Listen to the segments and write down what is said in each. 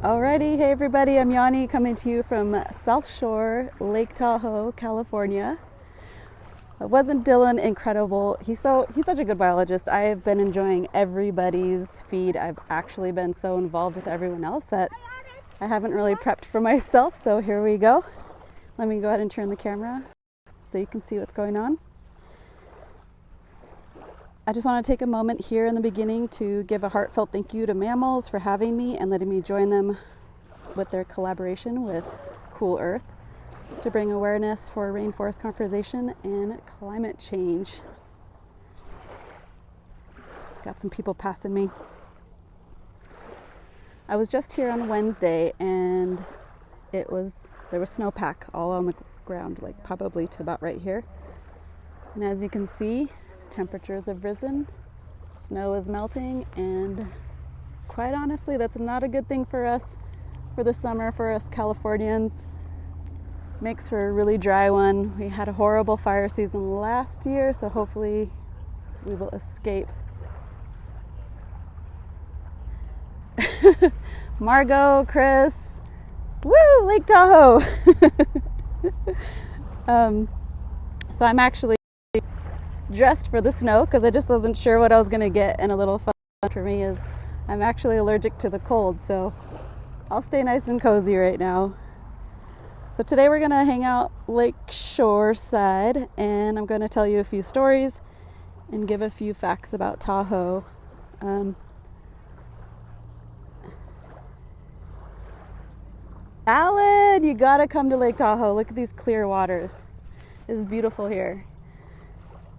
Alrighty, hey everybody, I'm Yauni coming to you from South Shore, Lake Tahoe, California. Wasn't Dylan incredible? He's such a good biologist. I have been enjoying everybody's feed. I've actually been so involved with everyone else that I haven't really prepped for myself, so here we go. Let me go ahead and turn the camera so you can see what's going on. I just want to take a moment here in the beginning to give a heartfelt thank you to Mammalz for having me and letting me join them with their collaboration with Cool Earth to bring awareness for rainforest conservation and climate change. Got some people passing me. I was just here on Wednesday and there was snowpack all on the ground, like probably to about right here. And as you can see, temperatures have risen, snow is melting, and quite honestly, that's not a good thing for us for the summer, for us Californians. Makes for a really dry one. We had a horrible fire season last year, so hopefully we will escape. Margot, Chris, woo, Lake Tahoe. So I'm actually dressed for the snow because I just wasn't sure what I was going to get, and a little fun for me is I'm actually allergic to the cold, so I'll stay nice and cozy right now. So today we're going to hang out Lake Shore side, and I'm going to tell you a few stories and give a few facts about Tahoe. Alan, you gotta come to Lake Tahoe. Look at these clear waters. It's beautiful here.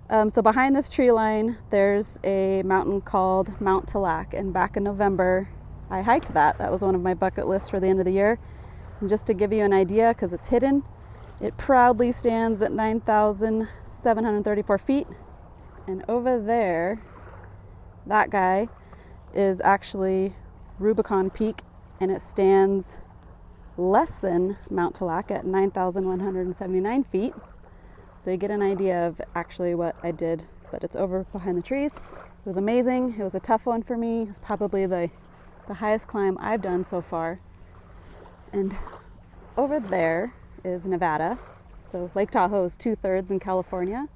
So behind this tree line, there's a mountain called Mount Tallac, and back in November, I hiked that. That was one of my bucket lists for the end of the year. And just to give you an idea, because it's hidden, it proudly stands at 9,734 feet. And over there, that guy is actually Rubicon Peak, and it stands less than Mount Tallac at 9,179 feet. So you get an idea of actually what I did, but it's over behind the trees. It was amazing. It was a tough one for me. It's probably the highest climb I've done so far. And over there is Nevada. So Lake Tahoe is 2/3 in California,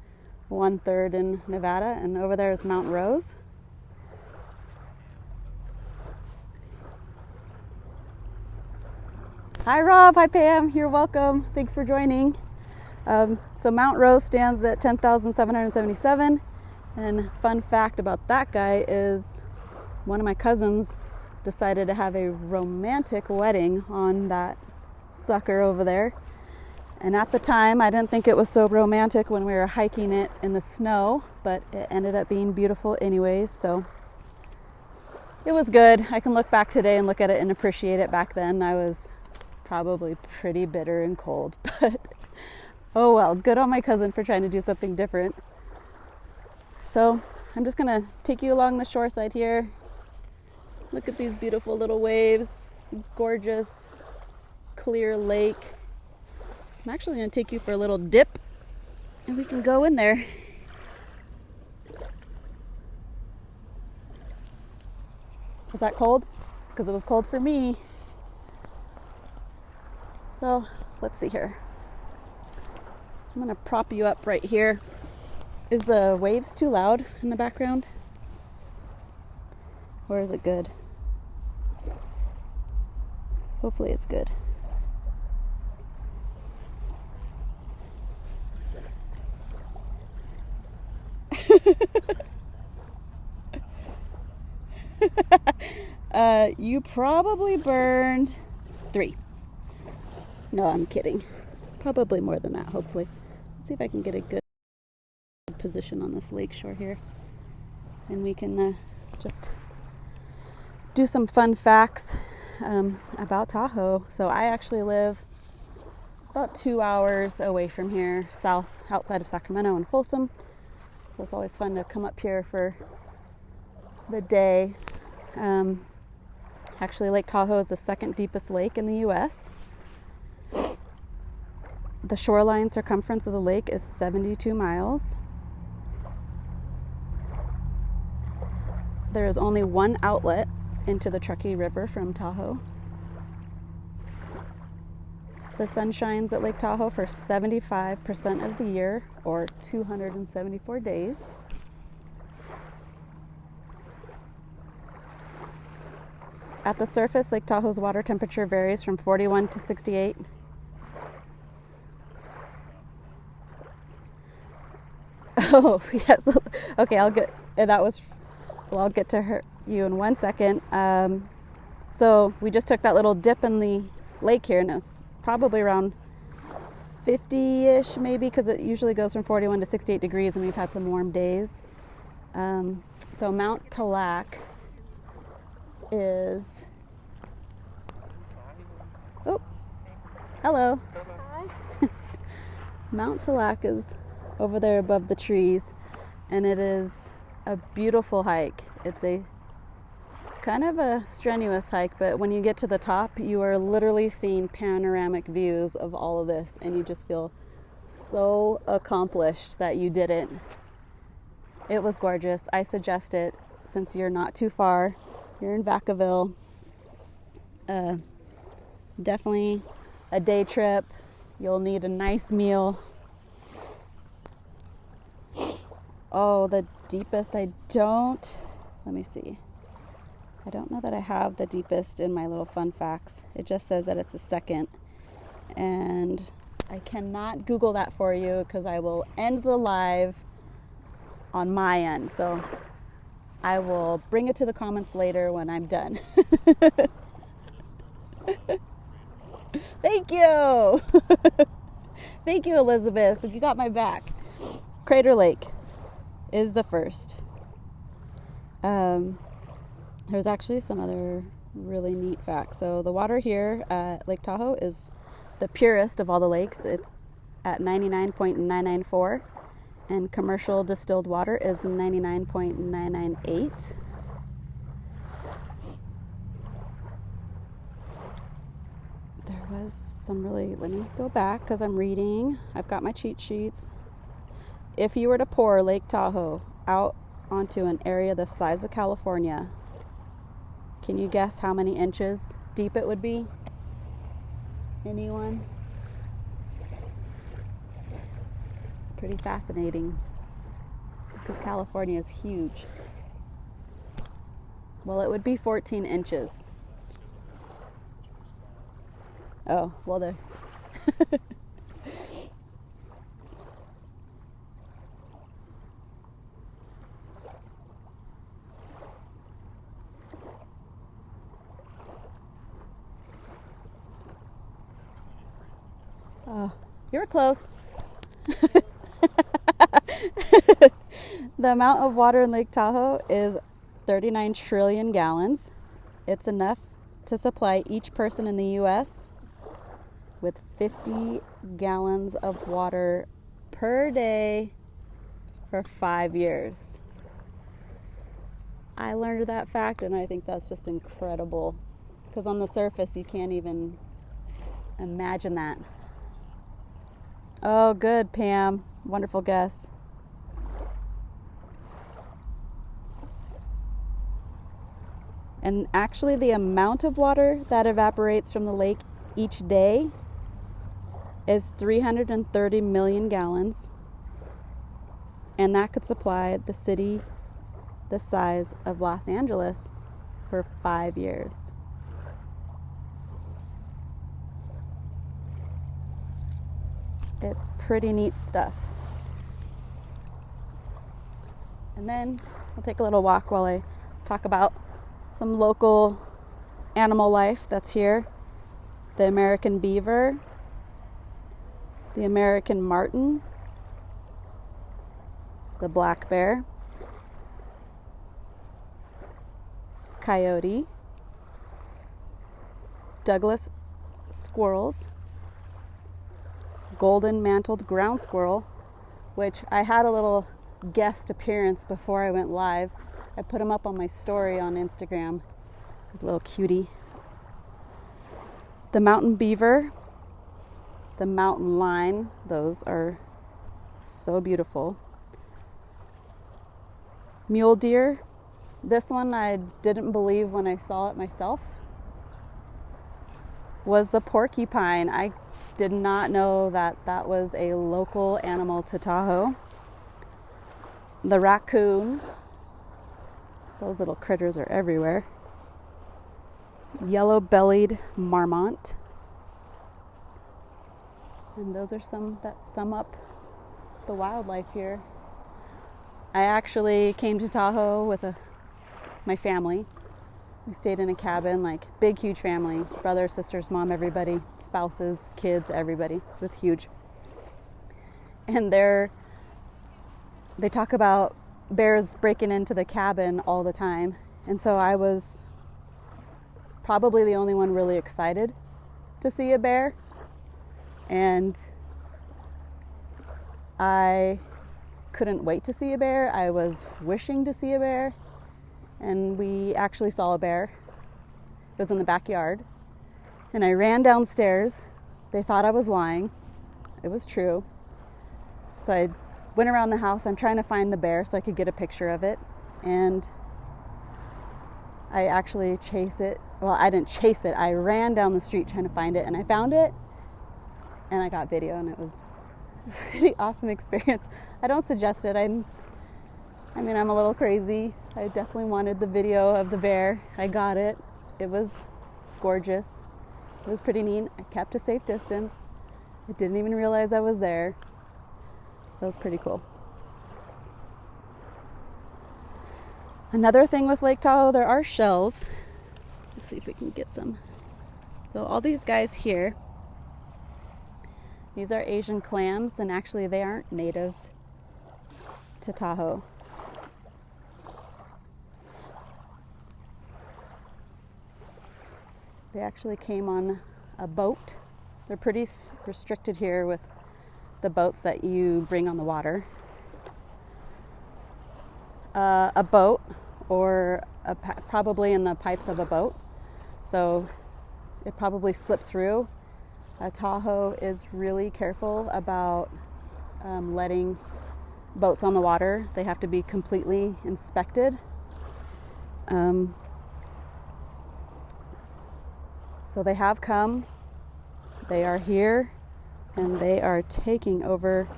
1/3 in Nevada, and over there is Mount Rose. Hi Rob, hi Pam, you're welcome. Thanks for joining. So Mount Rose stands at 10,777, and fun fact about that guy is one of my cousins decided to have a romantic wedding on that sucker over there. And at the time, I didn't think it was so romantic when we were hiking it in the snow, but it ended up being beautiful anyways, so it was good. I can look back today and look at it and appreciate it. Back then, I was probably pretty bitter and cold, but oh well, good on my cousin for trying to do something different. So I'm just gonna take you along the shore side here. Look at these beautiful little waves, gorgeous, clear lake. I'm actually gonna take you for a little dip and we can go in there. Was that cold? Because it was cold for me. So let's see here. I'm gonna prop you up right here. Is the waves too loud in the background? Or is it good? Hopefully it's good. You probably burned 3. No, I'm kidding. Probably more than that, hopefully. Let's see if I can get a good position on this lake shore here. And we can just do some fun facts about Tahoe. So I actually live about 2 hours away from here, south, outside of Sacramento and Folsom. So it's always fun to come up here for the day. Actually, Lake Tahoe is the second deepest lake in the U.S. The shoreline circumference of the lake is 72 miles. There is only one outlet into the Truckee River from Tahoe. The sun shines at Lake Tahoe for 75% of the year, or 274 days. At the surface, Lake Tahoe's water temperature varies from 41 to 68. Oh, yes. Okay, I'll get to you in 1 second. So we just took that little dip in the lake here, and it's probably around 50-ish maybe, because it usually goes from 41 to 68 degrees, and we've had some warm days. So Mount Tallack is... Oh, hello. Hi. Mount Tallack is over there above the trees, and it is a beautiful hike. It's a kind of a strenuous hike, but when you get to the top, you are literally seeing panoramic views of all of this, and you just feel so accomplished that you did it. It was gorgeous. I suggest it since you're not too far. You're in Vacaville. Definitely a day trip. You'll need a nice meal. Oh, the deepest, let me see. I don't know that I have the deepest in my little fun facts. It just says that it's the second. And I cannot Google that for you because I will end the live on my end. So I will bring it to the comments later when I'm done. Thank you. Thank you, Elizabeth. You got my back. Crater Lake is the first. There's actually some other really neat facts. So the water here at Lake Tahoe is the purest of all the lakes. It's at 99.994, and commercial distilled water is 99.998. There was some really, let me go back because I'm reading. I've got my cheat sheets. If you were to pour Lake Tahoe out onto an area the size of California, can you guess how many inches deep it would be? Anyone? It's pretty fascinating because California is huge. Well, it would be 14 inches. Oh, well, there. Oh, you were close. The amount of water in Lake Tahoe is 39 trillion gallons. It's enough to supply each person in the U.S. with 50 gallons of water per day for 5 years. I learned that fact, and I think that's just incredible, because on the surface you can't even imagine that. Oh, good, Pam. Wonderful guess. And actually, the amount of water that evaporates from the lake each day is 330 million gallons. And that could supply the city the size of Los Angeles for 5 years. It's pretty neat stuff. And then we'll take a little walk while I talk about some local animal life that's here. The American beaver, the American marten, the black bear, coyote, Douglas squirrels, golden mantled ground squirrel, which I had a little guest appearance before I went live. I put him up on my story on Instagram. He's a little cutie. The mountain beaver, the mountain lion, those are so beautiful. Mule deer, this one I didn't believe when I saw it myself, was the porcupine. I did not know that that was a local animal to Tahoe. The raccoon, those little critters are everywhere. Yellow-bellied marmot. And those are some that sum up the wildlife here. I actually came to Tahoe with my family. We stayed in a cabin, like big, huge family. Brothers, sisters, mom, everybody, spouses, kids, everybody. It was huge. And they talk about bears breaking into the cabin all the time. And so I was probably the only one really excited to see a bear. And I couldn't wait to see a bear. I was wishing to see a bear. And we actually saw a bear. It was in the backyard. And I ran downstairs. They thought I was lying. It was true. So I went around the house. I'm trying to find the bear so I could get a picture of it. And I actually chased it. Well, I didn't chase it. I ran down the street trying to find it. And I found it. And I got video. And it was a pretty awesome experience. I don't suggest it. I'm a little crazy. I definitely wanted the video of the bear. I got it. It was gorgeous. It was pretty neat. I kept a safe distance. I didn't even realize I was there. So it was pretty cool. Another thing with Lake Tahoe, there are shells. Let's see if we can get some. So all these guys here, these are Asian clams, and actually they aren't native to Tahoe. They actually came on a boat. They're pretty restricted here with the boats that you bring on the water. A boat, or probably in the pipes of a boat. So it probably slipped through. Tahoe is really careful about letting boats on the water. They have to be completely inspected. So they have come, they are here, and they are taking over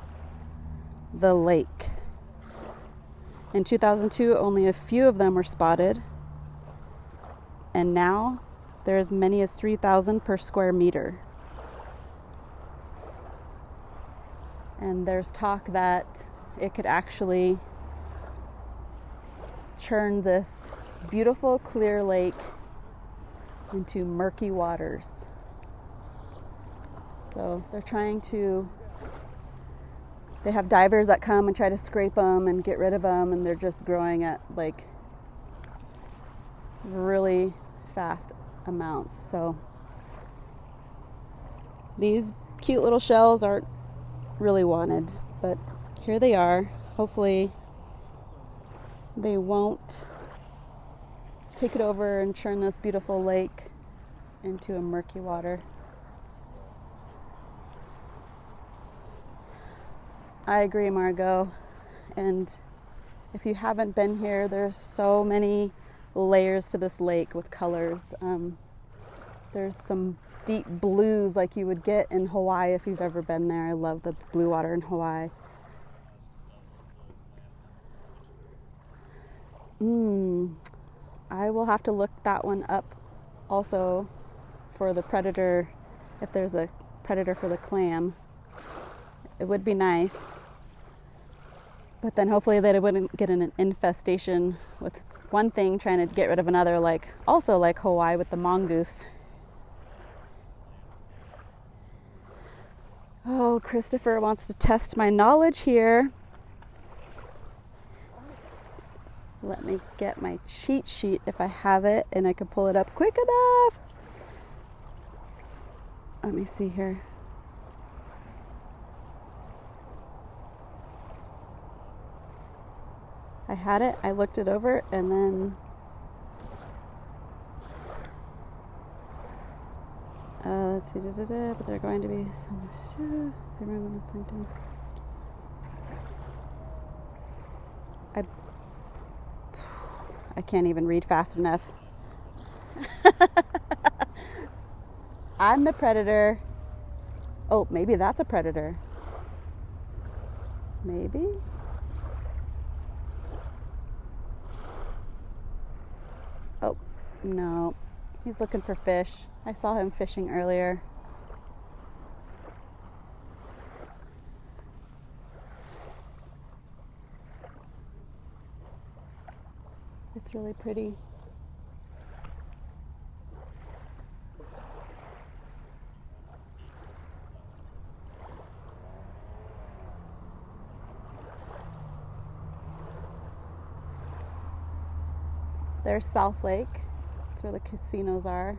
the lake. In 2002, only a few of them were spotted, and now there are as many as 3,000 per square meter. And there's talk that it could actually churn this beautiful clear lake into murky waters. So they have divers that come and try to scrape them and get rid of them, and they're just growing at like really fast amounts. So these cute little shells aren't really wanted, but here they are. Hopefully they won't take it over and churn this beautiful lake into a murky water. I agree, Margot. And if you haven't been here, there's so many layers to this lake with colors. There's some deep blues like you would get in Hawaii if you've ever been there. I love the blue water in Hawaii. I will have to look that one up also for the predator, if there's a predator for the clam. It would be nice. But then hopefully they wouldn't get an infestation with one thing trying to get rid of another, like Hawaii with the mongoose. Oh, Christopher wants to test my knowledge here. Let me get my cheat sheet if I have it and I can pull it up quick enough. Let me see here. I had it, I looked it over, and then let's see, but they're going to be some plankton. I can't even read fast enough. I'm the predator. Oh, maybe that's a predator. Maybe? Oh, no. He's looking for fish. I saw him fishing earlier. It's really pretty. There's South Lake. That's where the casinos are.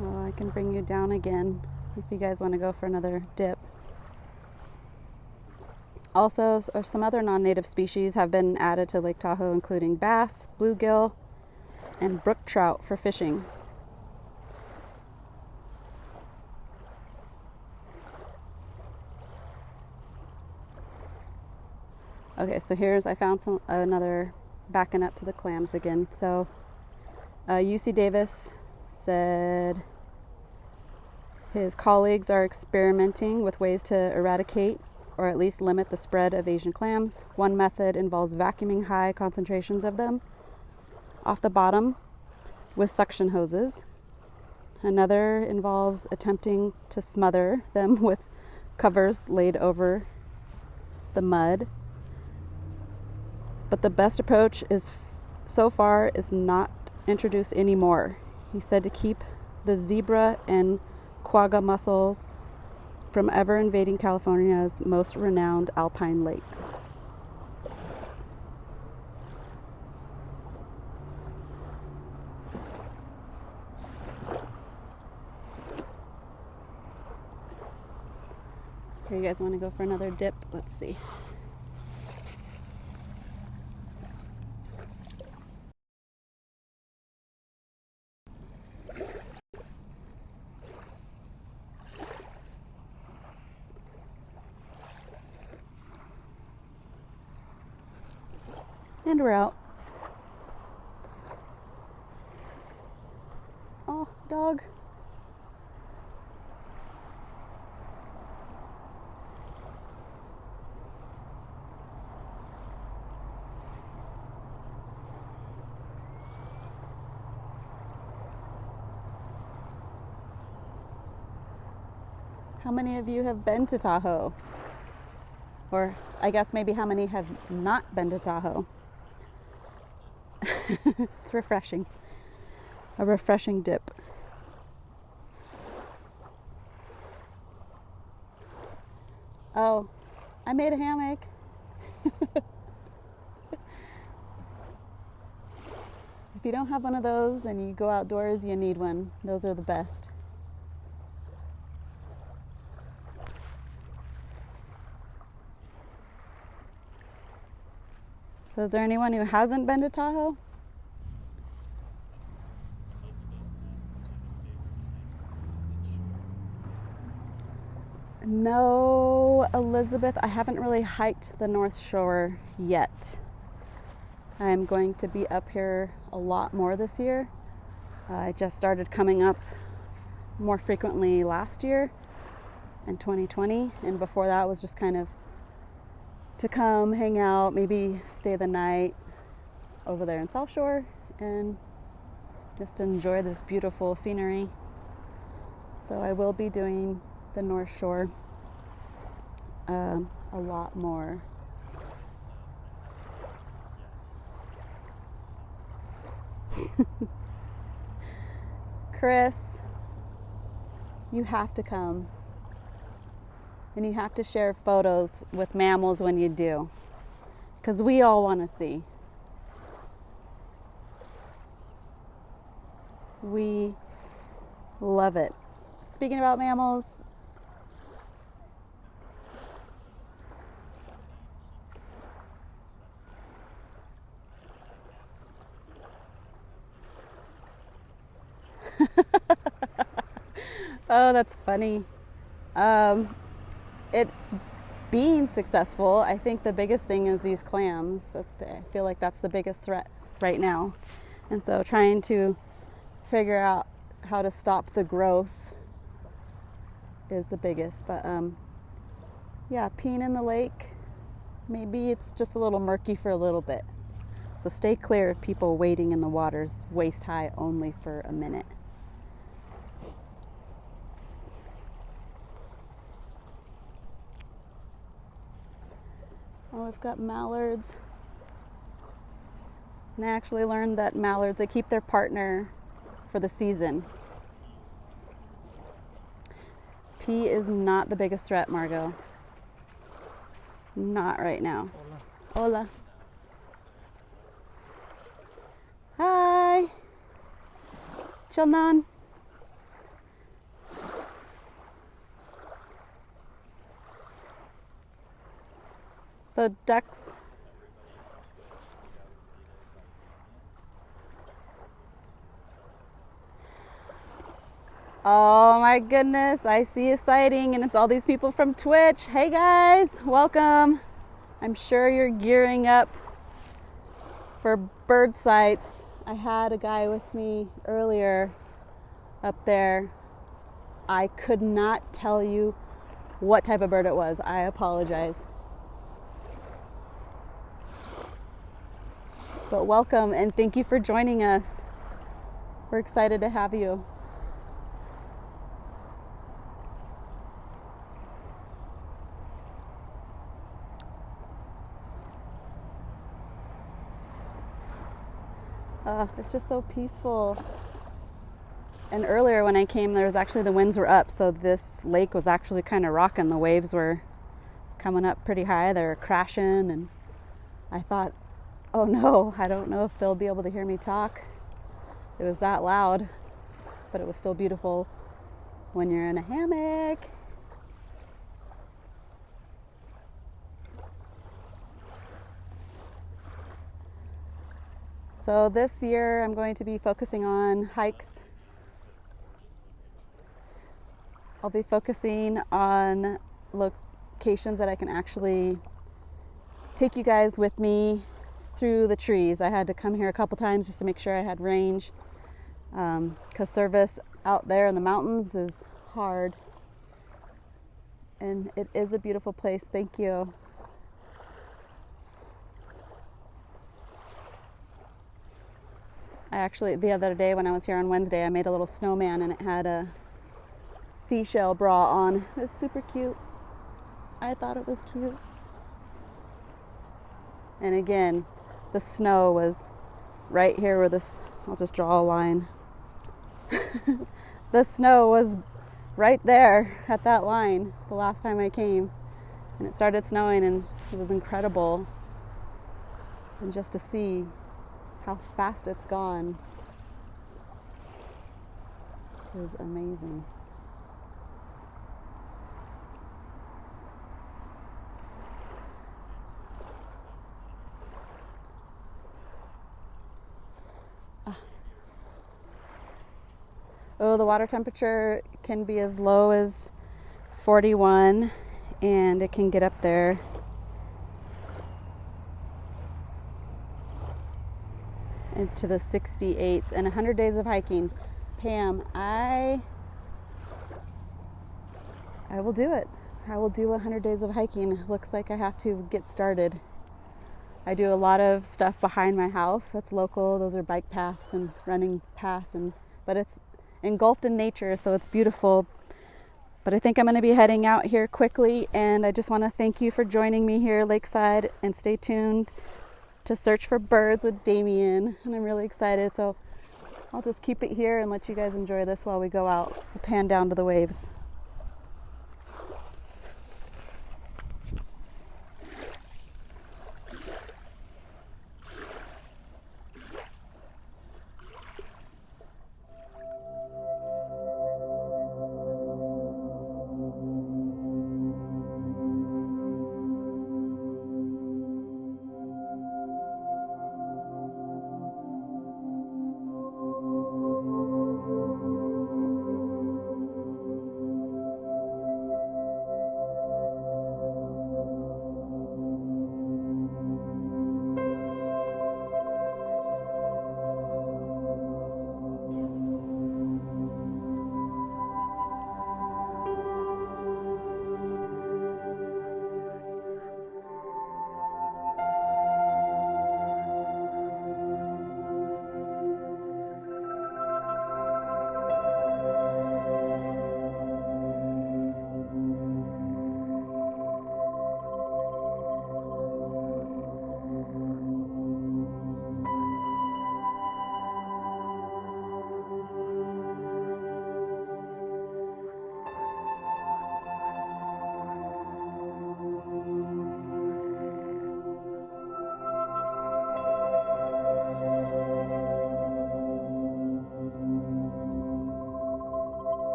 Oh, I can bring you down again if you guys want to go for another dip. Also, some other non-native species have been added to Lake Tahoe, including bass, bluegill, and brook trout for fishing. Okay, so I found another, backing up to the clams again. So UC Davis said his colleagues are experimenting with ways to eradicate or at least limit the spread of Asian clams. One method involves vacuuming high concentrations of them off the bottom with suction hoses. Another involves attempting to smother them with covers laid over the mud. But the best approach so far is not introduce any more. He said to keep the zebra and quagga mussels from ever invading California's most renowned alpine lakes. Here, you guys want to go for another dip? Let's see. And we're out. Oh, dog. How many of you have been to Tahoe? Or I guess maybe how many have not been to Tahoe? It's refreshing. A refreshing dip. Oh, I made a hammock. If you don't have one of those and you go outdoors, you need one. Those are the best. So is there anyone who hasn't been to Tahoe? No, Elizabeth, I haven't really hiked the North Shore yet. I'm going to be up here a lot more this year. I just started coming up more frequently last year in 2020, and before that was just kind of to come hang out, maybe stay the night over there in South Shore and just enjoy this beautiful scenery. So I will be doing the North Shore a lot more. Chris, you have to come. And you have to share photos with Mammalz when you do, because we all want to see. We love it. Speaking about Mammalz, oh, that's funny. It's being successful. I think the biggest thing is these clams. I feel like that's the biggest threats right now. And so trying to figure out how to stop the growth is the biggest. But yeah, peeing in the lake, maybe it's just a little murky for a little bit. So stay clear of people wading in the waters waist high only for a minute. Oh, we've got mallards. And I actually learned that mallards, they keep their partner for the season. Pee is not the biggest threat, Margot. Not right now. Hola. Hi. Chilnan. So ducks. Oh my goodness, I see a sighting and it's all these people from Twitch. Hey guys, welcome. I'm sure you're gearing up for bird sights. I had a guy with me earlier up there. I could not tell you what type of bird it was. I apologize. But welcome and thank you for joining us. We're excited to have you. It's just so peaceful. And earlier when I came, the winds were up, so this lake was actually kind of rocking. The waves were coming up pretty high. They were crashing, and I thought, oh no, I don't know if they'll be able to hear me talk. It was that loud, but it was still beautiful when you're in a hammock. So this year I'm going to be focusing on hikes. I'll be focusing on locations that I can actually take you guys with me through the trees. I had to come here a couple times just to make sure I had range, because service out there in the mountains is hard. And it is a beautiful place. Thank you. I actually, the other day when I was here on Wednesday, I made a little snowman and it had a seashell bra on. It was super cute. I thought it was cute. And again, the snow was right here where this, I'll just draw a line. The snow was right there at that line the last time I came. And it started snowing and it was incredible. And just to see how fast it's gone is amazing. Oh, the water temperature can be as low as 41 and it can get up there into the 68s. And 100 days of hiking. Pam, I will do it. I will do 100 days of hiking. Looks like I have to get started. I do a lot of stuff behind my house that's local. Those are bike paths and running paths, but it's engulfed in nature, so it's beautiful. But I think I'm going to be heading out here quickly, and I just want to thank you for joining me here at Lakeside, and stay tuned to Search for Birds with Damien. And I'm really excited, so I'll just keep it here and let you guys enjoy this while we go out. We'll pan down to the waves.